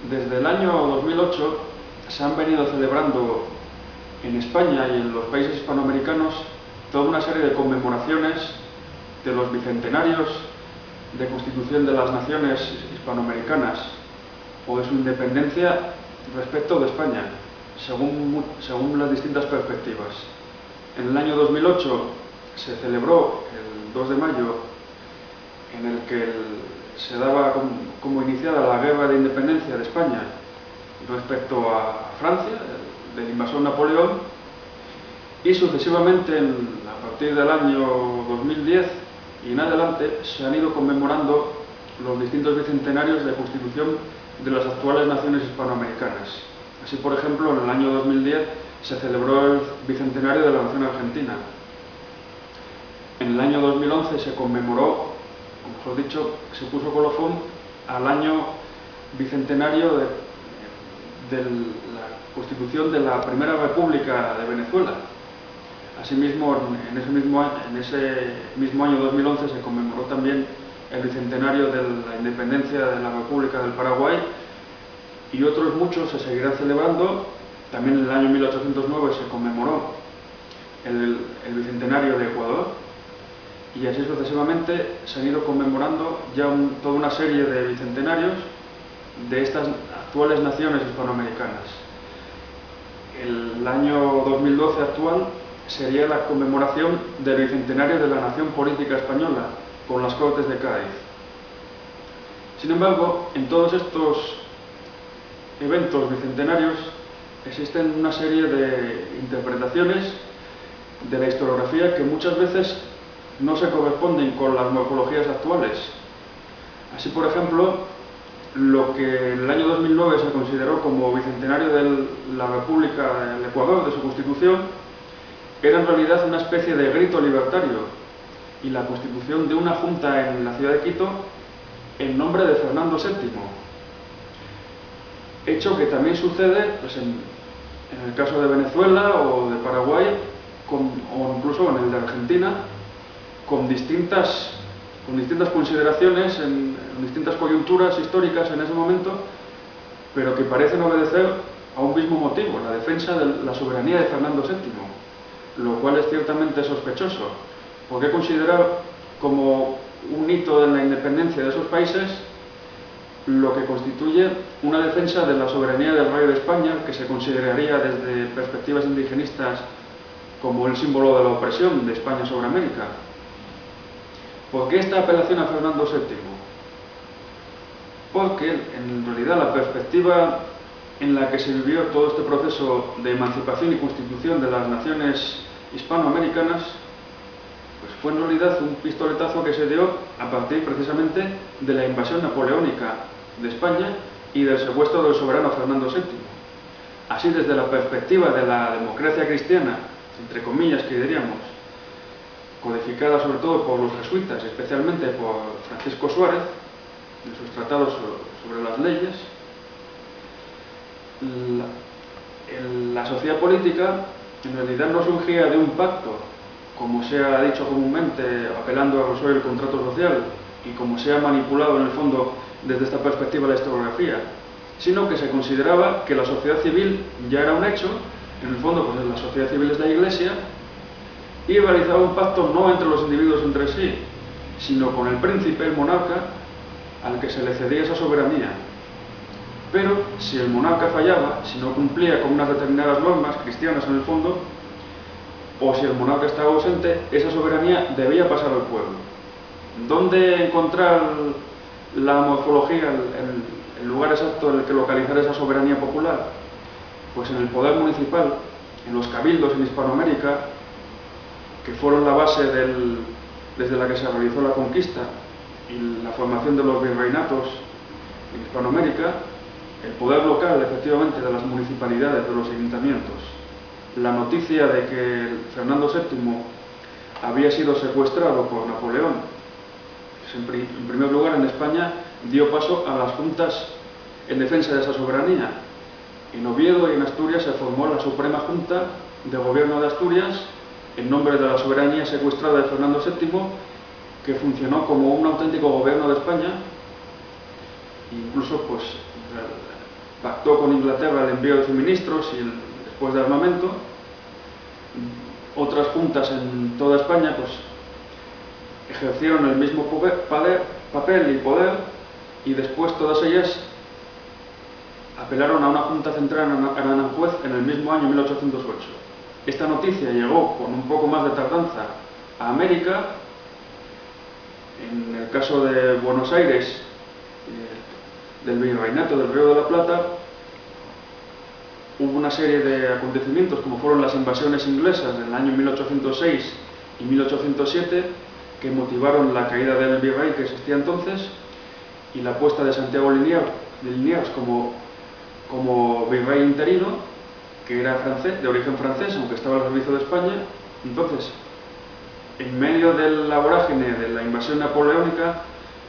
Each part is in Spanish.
Desde el año 2008 se han venido celebrando en España y en los países hispanoamericanos toda una serie de conmemoraciones de los bicentenarios de constitución de las naciones hispanoamericanas o de su independencia respecto de España, según las distintas perspectivas. En el año 2008 se celebró el 2 de mayo, en el que se daba como iniciada la guerra de independencia de España respecto a Francia, del invasor Napoleón, y sucesivamente, a partir del año 2010 y en adelante, se han ido conmemorando los distintos bicentenarios de constitución de las actuales naciones hispanoamericanas. Así, por ejemplo, en el año 2010 se celebró el bicentenario de la nación argentina. En el año 2011 se conmemoró, o mejor dicho, se puso colofón al año bicentenario de la constitución de la Primera República de Venezuela. Asimismo, en ese mismo año 2011 se conmemoró también el bicentenario de la independencia de la República del Paraguay, y otros muchos se seguirán celebrando. También en el año 1809 se conmemoró el bicentenario de Ecuador, y así sucesivamente se han ido conmemorando ya toda una serie de bicentenarios de estas actuales naciones hispanoamericanas. El año 2012 actual sería la conmemoración del bicentenario de la nación política española, con las Cortes de Cádiz. Sin embargo, en todos estos eventos bicentenarios existen una serie de interpretaciones de la historiografía que muchas veces no se corresponden con las morfologías actuales. Así, por ejemplo, lo que en el año 2009 se consideró como bicentenario de la República del Ecuador, de su constitución, era en realidad una especie de grito libertario y la constitución de una junta en la ciudad de Quito en nombre de Fernando VII. Hecho que también sucede pues, en el caso de Venezuela o de Paraguay, o incluso en el de Argentina, con distintas consideraciones en distintas coyunturas históricas en ese momento, pero que parecen obedecer a un mismo motivo: la defensa de la soberanía de Fernando VII, lo cual es ciertamente sospechoso. ¿Por qué considerar como un hito en la independencia de esos países lo que constituye una defensa de la soberanía del Rey de España, que se consideraría desde perspectivas indigenistas como el símbolo de la opresión de España sobre América? ¿Por qué esta apelación a Fernando VII? Porque, en realidad, la perspectiva en la que se vivió todo este proceso de emancipación y constitución de las naciones hispanoamericanas, pues fue en realidad un pistoletazo que se dio a partir precisamente de la invasión napoleónica de España y del secuestro del soberano Fernando VII. Así, desde la perspectiva de la democracia cristiana, entre comillas que diríamos, codificada sobre todo por los jesuitas, especialmente por Francisco Suárez, en sus tratados sobre las leyes, la sociedad política en realidad no surgía de un pacto, como se ha dicho comúnmente, apelando a Rousseau y el contrato social, y como se ha manipulado en el fondo desde esta perspectiva la historiografía, sino que se consideraba que la sociedad civil ya era un hecho. En el fondo, pues la sociedad civil es la Iglesia, y realizaba un pacto no entre los individuos entre sí, sino con el príncipe, el monarca, al que se le cedía esa soberanía. Pero si el monarca fallaba, si no cumplía con unas determinadas normas cristianas en el fondo, o si el monarca estaba ausente, esa soberanía debía pasar al pueblo. ¿Dónde encontrar la morfología, el lugar exacto en el que localizar esa soberanía popular? Pues en el poder municipal, en los cabildos en Hispanoamérica, que fueron la base desde la que se realizó la conquista y la formación de los virreinatos en Hispanoamérica. El poder local, efectivamente, de las municipalidades, de los ayuntamientos. La noticia de que Fernando VII había sido secuestrado por Napoleón, pues en primer lugar en España, dio paso a las juntas en defensa de esa soberanía. En Oviedo y en Asturias se formó la Suprema Junta de Gobierno de Asturias, en nombre de la soberanía secuestrada de Fernando VII, que funcionó como un auténtico gobierno de España. Incluso, pues, pactó con Inglaterra el envío de suministros y después de armamento. Otras juntas en toda España pues ejercieron el mismo papel y poder, y después todas ellas apelaron a una junta central en Aranjuez en el mismo año 1808. Esta noticia llegó con un poco más de tardanza a América. En el caso de Buenos Aires, del Virreinato del Río de la Plata, hubo una serie de acontecimientos como fueron las invasiones inglesas en el año 1806 y 1807 que motivaron la caída del virrey que existía entonces y la puesta de Santiago de Liniers como virrey interino, que era francés, de origen francés, aunque estaba al servicio de España. Entonces, en medio de la vorágine de la invasión napoleónica,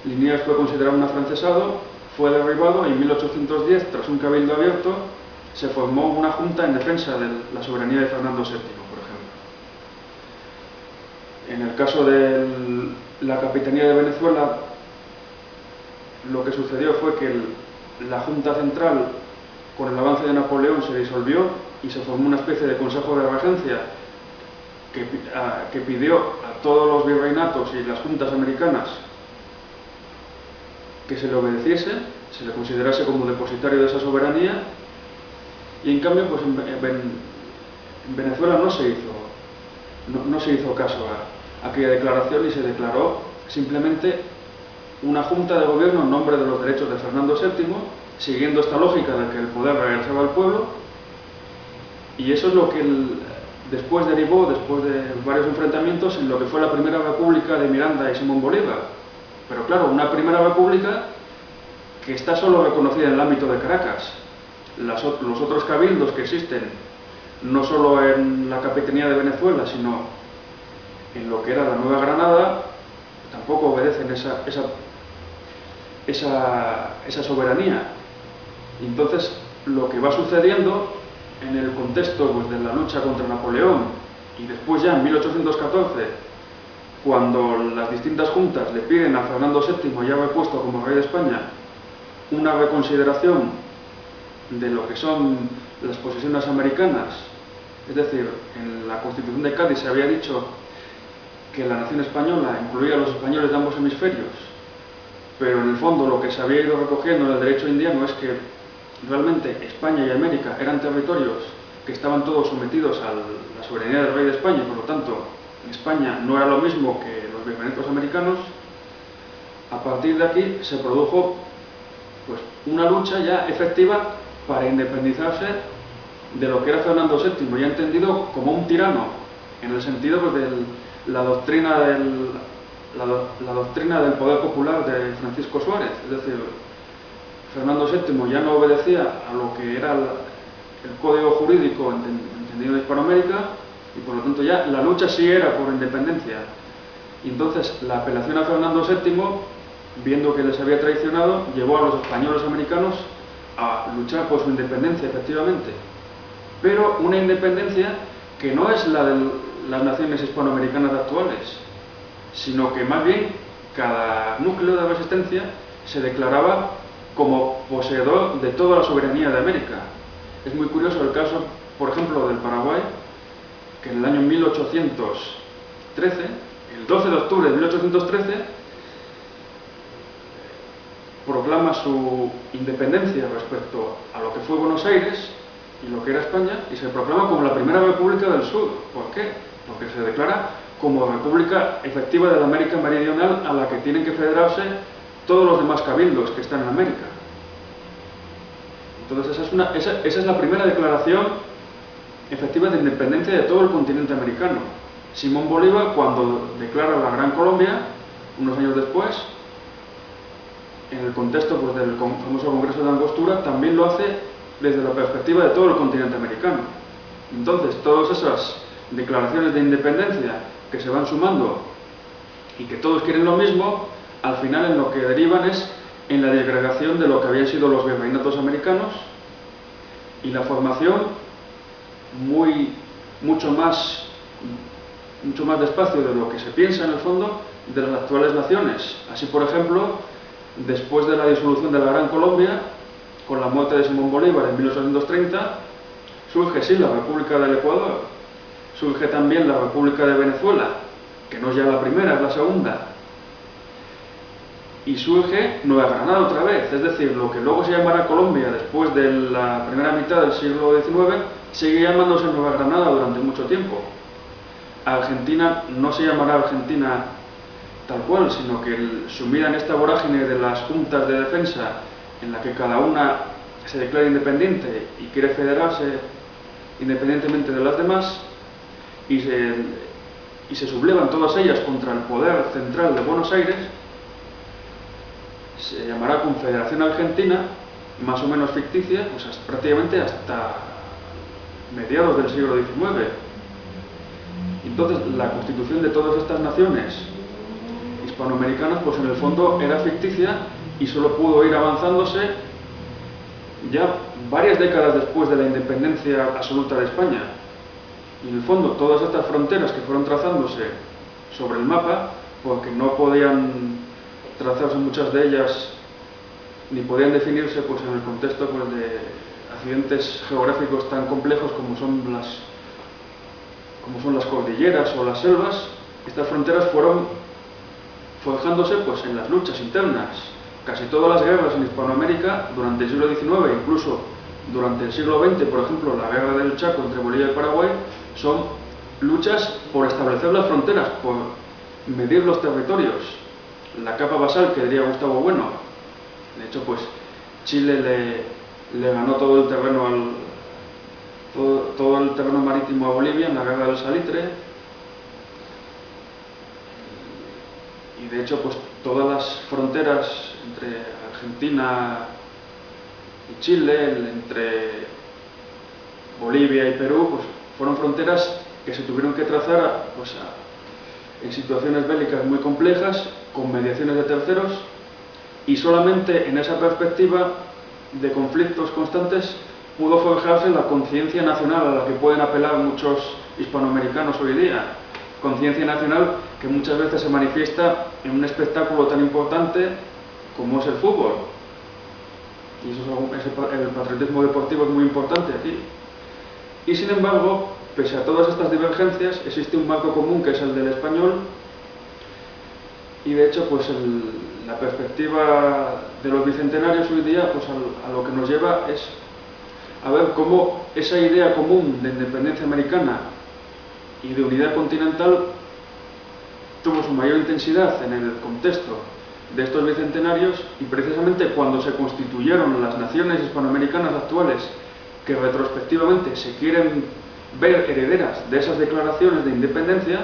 Liniers fue considerado un afrancesado, fue derribado y en 1810, tras un cabildo abierto, se formó una junta en defensa de la soberanía de Fernando VII, por ejemplo. En el caso de la Capitanía de Venezuela, lo que sucedió fue que la Junta Central, con el avance de Napoleón, se disolvió y se formó una especie de Consejo de Regencia que pidió a todos los virreinatos y las juntas americanas que se le obedeciese, se le considerase como depositario de esa soberanía. Y en cambio, pues en Venezuela no se hizo caso a aquella declaración y se declaró simplemente una junta de gobierno en nombre de los derechos de Fernando VII, siguiendo esta lógica de que el poder regresaba al pueblo. Y eso es lo que después derivó, después de varios enfrentamientos, en lo que fue la primera república de Miranda y Simón Bolívar. Pero claro, una primera república que está solo reconocida en el ámbito de Caracas. Los otros cabildos que existen, no solo en la Capitanía de Venezuela, sino en lo que era la Nueva Granada, tampoco obedecen esa soberanía. Y entonces, lo que va sucediendo en el contexto pues, de la lucha contra Napoleón, y después ya en 1814, cuando las distintas juntas le piden a Fernando VII, ya repuesto como rey de España, una reconsideración de lo que son las posesiones americanas. Es decir, en la Constitución de Cádiz se había dicho que la nación española incluía a los españoles de ambos hemisferios, pero en el fondo lo que se había ido recogiendo en el derecho indiano es que realmente España y América eran territorios que estaban todos sometidos a la soberanía del rey de España, y por lo tanto España no era lo mismo que los virreinatos americanos. A partir de aquí se produjo pues, una lucha ya efectiva para independizarse de lo que era Fernando VII, ya entendido como un tirano, en el sentido pues, de la doctrina del poder popular de Francisco Suárez. Es decir, Fernando VII ya no obedecía a lo que era el código jurídico entendido en Hispanoamérica, y por lo tanto ya la lucha sí era por independencia. Y entonces la apelación a Fernando VII, viendo que les había traicionado, llevó a los españoles americanos a luchar por su independencia, efectivamente, pero una independencia que no es la de las naciones hispanoamericanas actuales, sino que más bien cada núcleo de resistencia se declaraba como poseedor de toda la soberanía de América. Es muy curioso el caso, por ejemplo, del Paraguay, que en el año 1813, el 12 de octubre de 1813, proclama su independencia respecto a lo que fue Buenos Aires y lo que era España, y se proclama como la primera república del sur. ¿Por qué? Porque se declara como república efectiva de la América Meridional, a la que tienen que federarse todos los demás cabildos que están en América. Entonces esa es la primera declaración efectiva de independencia de todo el continente americano. Simón Bolívar, cuando declara la Gran Colombia, unos años después, en el contexto pues, del famoso Congreso de Angostura, también lo hace desde la perspectiva de todo el continente americano. Entonces, todas esas declaraciones de independencia que se van sumando y que todos quieren lo mismo, al final en lo que derivan es en la disgregación de lo que habían sido los virreinatos americanos y la formación mucho más despacio de lo que se piensa en el fondo de las actuales naciones. Así, por ejemplo, después de la disolución de la Gran Colombia, con la muerte de Simón Bolívar en 1830, surge sí la República del Ecuador, surge también la República de Venezuela, que no es ya la primera, es la segunda, y surge Nueva Granada otra vez, es decir, lo que luego se llamará Colombia después de la primera mitad del siglo XIX, sigue llamándose Nueva Granada durante mucho tiempo. Argentina no se llamará Argentina tal cual, sino que sumida en esta vorágine de las juntas de defensa, en la que cada una se declara independiente y quiere federarse independientemente de las demás, y se sublevan todas ellas contra el poder central de Buenos Aires, se llamará Confederación Argentina, más o menos ficticia, pues prácticamente hasta mediados del siglo XIX. Entonces, la constitución de todas estas naciones hispanoamericanas, pues en el fondo era ficticia y solo pudo ir avanzándose ya varias décadas después de la independencia absoluta de España. Y en el fondo, todas estas fronteras que fueron trazándose sobre el mapa, porque no podían trazarse muchas de ellas, ni podían definirse pues, en el contexto pues, de accidentes geográficos tan complejos como son las cordilleras o las selvas. Estas fronteras fueron forjándose pues, en las luchas internas. Casi todas las guerras en Hispanoamérica durante el siglo XIX, incluso durante el siglo XX, por ejemplo, la guerra del Chaco entre Bolivia y Paraguay, son luchas por establecer las fronteras, por medir los territorios, la capa basal que diría Gustavo Bueno. De hecho, pues Chile le ganó todo el terreno todo el terreno marítimo a Bolivia en la guerra del Salitre, y de hecho pues todas las fronteras entre Argentina y Chile, entre Bolivia y Perú, pues fueron fronteras que se tuvieron que trazar pues, en situaciones bélicas muy complejas, con mediaciones de terceros, y solamente en esa perspectiva de conflictos constantes pudo forjarse la conciencia nacional a la que pueden apelar muchos hispanoamericanos hoy día. Conciencia nacional que muchas veces se manifiesta en un espectáculo tan importante como es el fútbol. Y el patriotismo deportivo es muy importante aquí. Y sin embargo, pese a todas estas divergencias, existe un marco común que es el del español, y de hecho pues la perspectiva de los bicentenarios hoy día pues a lo que nos lleva es a ver cómo esa idea común de independencia americana y de unidad continental tuvo su mayor intensidad en el contexto de estos bicentenarios, y precisamente cuando se constituyeron las naciones hispanoamericanas actuales, que retrospectivamente se quieren ver herederas de esas declaraciones de independencia,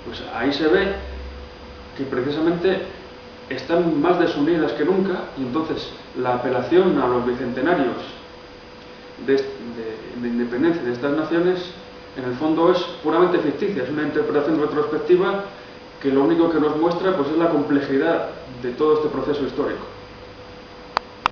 pues ahí se ve que precisamente están más desunidas que nunca, y entonces la apelación a los bicentenarios de independencia de estas naciones en el fondo es puramente ficticia, es una interpretación retrospectiva que lo único que nos muestra pues, es la complejidad de todo este proceso histórico.